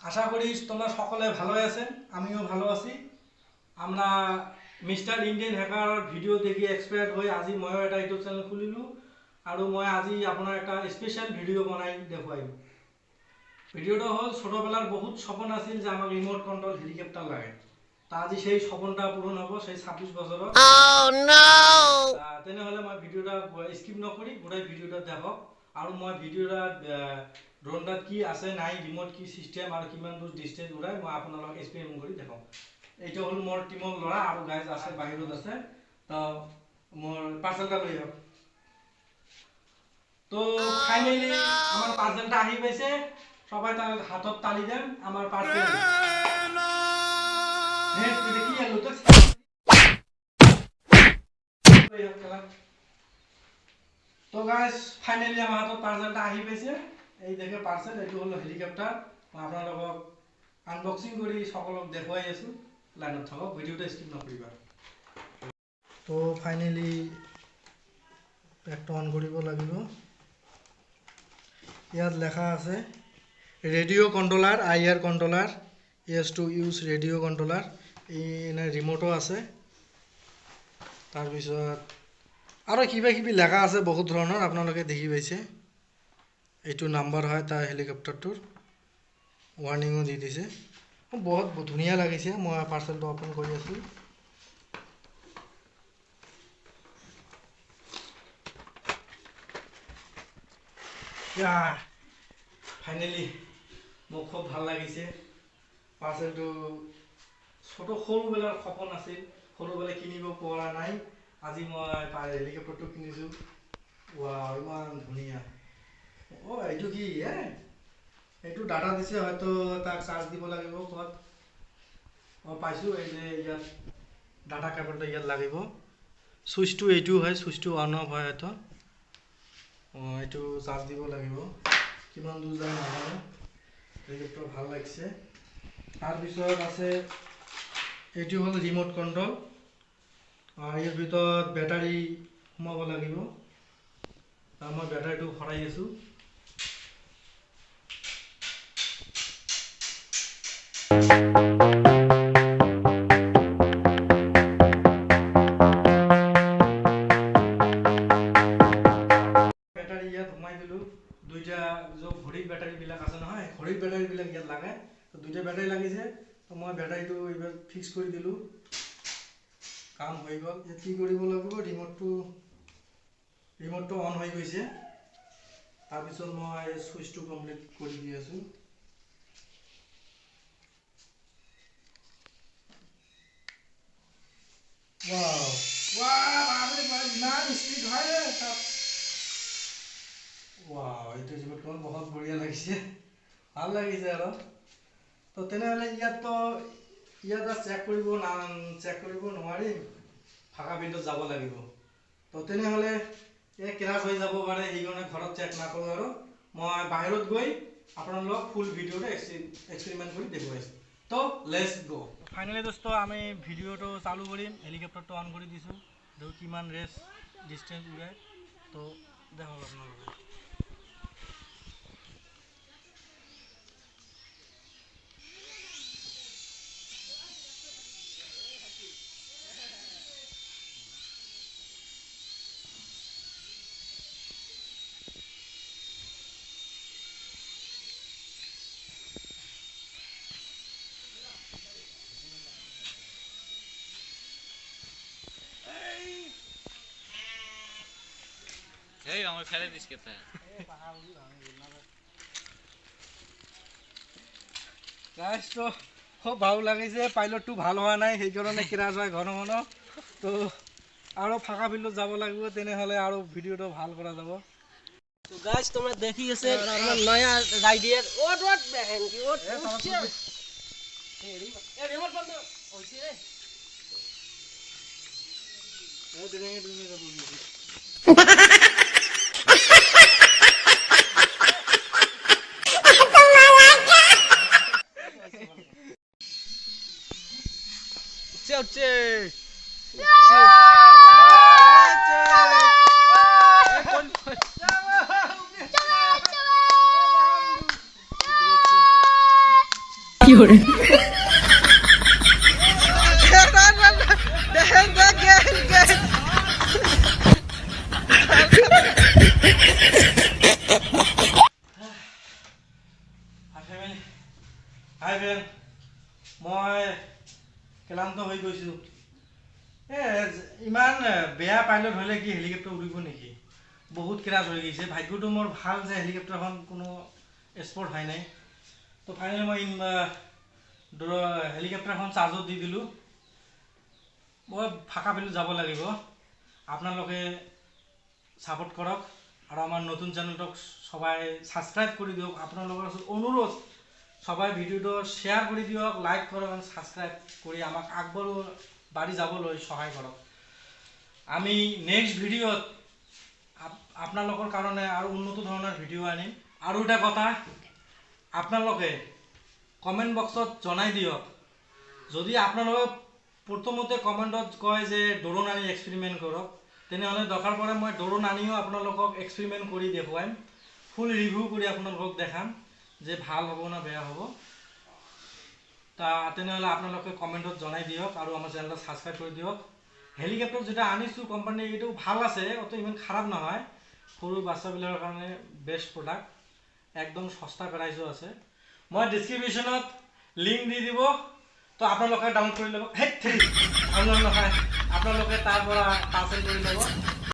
আশা কৰি তোমৰা সকলে ভালো আছেন, আমিও ভালো আছি। আমৰা মিস্টাৰ ইণ্ডিয়ান হ্যাকাৰ ভিডিঅ' দেখি এক্সপায়াৰ্ড হৈ আজি ময়ো এটা ইউটিউব চেনেল খুলিলোঁ আৰু মই আজি আপোনাৰ এটা স্পেচিয়েল ভিডিঅ' বনাই দেখুৱাইম। ভিডিঅ'টা হ'ল ছোটবেলার বহুত স্বপ্ন আছিল যে আমাক রিমোট কন্ট্রোল হেলিকপ্টার লাগে। তা আজি সেই স্বপ্নটা পূরণ হ'ব সেই 26 বছৰত। তেনেহ'লে মই ভিডিঅ'টা স্কিপ নকৰি গোটেই ভিডিঅ'টা দেখক আৰু মই ভিডিঅ'টা ড্ৰোনটাত কি আছে নাই, ৰিমোট কি চিষ্টেম আৰু কিমান দূৰ ডিষ্টেঞ্চ উৰাই মই আপোনালোকক এক্সপেৰিমেণ্ট কৰি দেখাম। এইটো হ'ল মোৰ টিমৰ ল'ৰা আৰু গাইজ আছে বাহিৰত আছে। তো মোৰ পাৰ্চেলটা লৈ আহক। তো ফাইনালি আমার পার্সেলটা আহি পাইছে। সবাই তার হাতত তালি দেন আমার পার্সেল। হ্যাঁ তুই কি আলো তো তো গাইস ফাইনালি আমার হাতত পার্সেলটা আহি পাইছে। এই দেখে পার্সেল, এটো হলো হেলিকপ্টার। মই আপোনালোকক আনবক্সিং কৰি সকলক দেখুৱাই আছো। লাইনত থাকক, ভিডিওটা স্কিপ নকৰিবা। তো ফাইনালি পেকটো অন কৰিব লাগিব। ইয়াত লেখা আছে radio controller, IR controller, yes to use radio controller. এনে ৰিমোটও আছে। তাৰপিছত আৰু কিবা কিবি লেখা আছে বহুত ধৰণৰ, আপোনালোকে দেখি পাইছে। এইটো নাম্বাৰ হয় তাৰ হেলিকপ্টাৰটোৰ, ৱাৰ্নিঙো দি দিছে। বহুত ধুনীয়া লাগিছে। মই পাৰ্চেলটো অপেন কৰি আছোঁ। ফাইনেলি মোক খুব ভাল লাগিছে। পাৰ্চেলটো সৰুবেলাৰ সপোন আছিল, সৰুবেলা কিনিব পৰা নাই। আজি মই হেলিকপ্টাৰটো কিনিছোঁ। ৱাও ইমান ধুনীয়া। এইটো কি এইটো ডাটা দিছে, হয়তো তাক চাৰ্জ দিব লাগিব। ক'ত পাইছোঁ, এই যে ইয়াত ডাটা কেবলটো ইয়াত লাগিব। চুইচটো এইটো হয়, চুইচটো অন অফ হয় হয়তো। এইটো চাৰ্জ দিব লাগিব। কিমান দূৰ যায় নাজানো। হেলিকপ্টাৰ ভাল লাগিছে। তাৰপিছত আছে এইটো হ'ল ৰিমোট কন্ট্ৰল। ইয়াৰ ভিতৰত বেটাৰী সোমাব লাগিব। মই বেটাৰীটো ভৰাই আছোঁ। বেটাৰী ইয়াত সোমাই দিলোঁ। দুইটা ঘড়ীৰ বেটাৰীবিলাক আছে নহয়, ঘড়ীৰ বেটাৰীবিলাক ইয়াত লাগে। তো দুইটা বেটাৰী লাগিছে। তো মই বেটাৰীটো এইবাৰ ফিক্স কৰি দিলোঁ। কাম হৈ গ'ল। ইয়াত কি কৰিব লাগিব, ৰিমোটটো অন হৈ গৈছে। তাৰপিছত মই চুইচটো কমপ্লিট কৰি দি আছোঁ। ইমান স্পীড হয়। এইটো ৰিমোটখন বহুত বঢ়িয়া লাগিছে, ভাল লাগিছে আৰু। তো তেনেহ'লে ইয়াত চেক কৰিব নোৱাৰিম, ফাঁকা ফিল্ডত যাব লাগিব। তো তেনেহ'লে ক্ৰাছ হৈ যাব পাৰে, সেইকাৰণে ঘৰত চেক নকৰোঁ আৰু মই বাহিৰত গৈ আপোনালোকক ফুল ভিডিঅ'টো এক্সপেৰিমেণ্ট কৰি দেখুৱাইছোঁ। তো লেটছ গো। ফাইনেলি দোস্ত আমি ভিডিঅ'টো চালু কৰিম। হেলিকপ্টাৰটো অন কৰি দিছোঁ। দেখো কিমান ৰেঞ্জ ডিষ্টেঞ্চ উৰাই। তো দেখক আপোনালোকে। আমাৰ ফেলে দিস কে ক্ৰাছটো খুব ভাল লাগিছে। পাইলটটো ভাল হোৱা নাই, সেইকাৰণে ক্ৰাছ হয় ঘন ঘন। তো আৰু ফাঁকা ফিল্ডত যাব লাগিব, তেনেহ'লে আৰু ভিডিঅ'টো ভাল কৰা যাব। তো গাইস তোমরা দেখি আছে আমার নয়া রাইডার ওট বেহেন কি ওট এ রিমোট বন্ধ হইছে রে চলছে হাই ফ্ৰেণ্ড, মই ক্লান্ত হৈ গৈছোঁ। ইমান বেয়া পাইলট হ'লে কি হেলিকপ্টাৰ উৰিব নেকি? বহুত ক্ৰাছ হৈ গৈছে। ভাগ্যটো মোৰ ভাল যে হেলিকপ্টাৰখন কোনো স্পৰ্ট হয় নাই। তো ফাইনেলি মই হেলিকপ্টাৰখন চাৰ্জত দি দিলোঁ। মই ফাঁকা ফিল্ড যাব লাগিব। আপোনালোকে ছাপোৰ্ট কৰক আৰু আমাৰ নতুন চেনেলটোক সবাই ছাবস্ক্ৰাইব কৰি দিয়ক। আপোনালোকৰ অনুৰোধ, সবাই ভিডিওটো শ্বেয়াৰ কৰি দিয়ক, লাইক কৰক আৰু ছাবস্ক্ৰাইব কৰি আমাক বাঢ়ি যাবলৈ সহায় কৰক। আমি নেক্সট ভিডিঅ'ত আপোনালোকৰ কাৰণে আৰু উন্নত ধৰণৰ ভিডিঅ' আনিম। আৰু এটা কথা, আপোনালোকে কমেণ্ট বক্সত জনাই দিয়ক, যদি আপোনালোকে প্ৰথমতে কমেণ্টত কয় যে ড্ৰোন আনি এক্সপেৰিমেণ্ট কৰক, তেনেহ'লে দৰকাৰ পৰে মই ড্ৰোন আনিও আপোনালোকক এক্সপেৰিমেণ্ট কৰি দেখুৱাম, ফুল ৰিভিউ কৰি আপোনালোকক দেখাম যে ভাল হ'ব না বেয়া হ'ব। তেনেহ'লে আপোনালোকে কমেণ্টত জনাই দিয়ক আৰু আমাৰ চেনেলটো ছাবস্ক্ৰাইব কৰি দিয়ক। হেলিকপ্টাৰ যেটা আনিছোঁ কোম্পানী, এইটো ভাল আছে, অত ইমান খাৰাপ নহয়। সৰু বাচ্চাবিলাকৰ কাৰণে বেষ্ট প্ৰডাক্ট, একদম সস্তা প্ৰাইজো আছে। মই ডিছক্ৰিপশ্যনত লিংক দি দিব, তো আপোনালোকে ডাউনলোড কৰি ল'ব। আপোনালোকে তাৰ পৰা পাৰ্চেল কৰি ল'ব।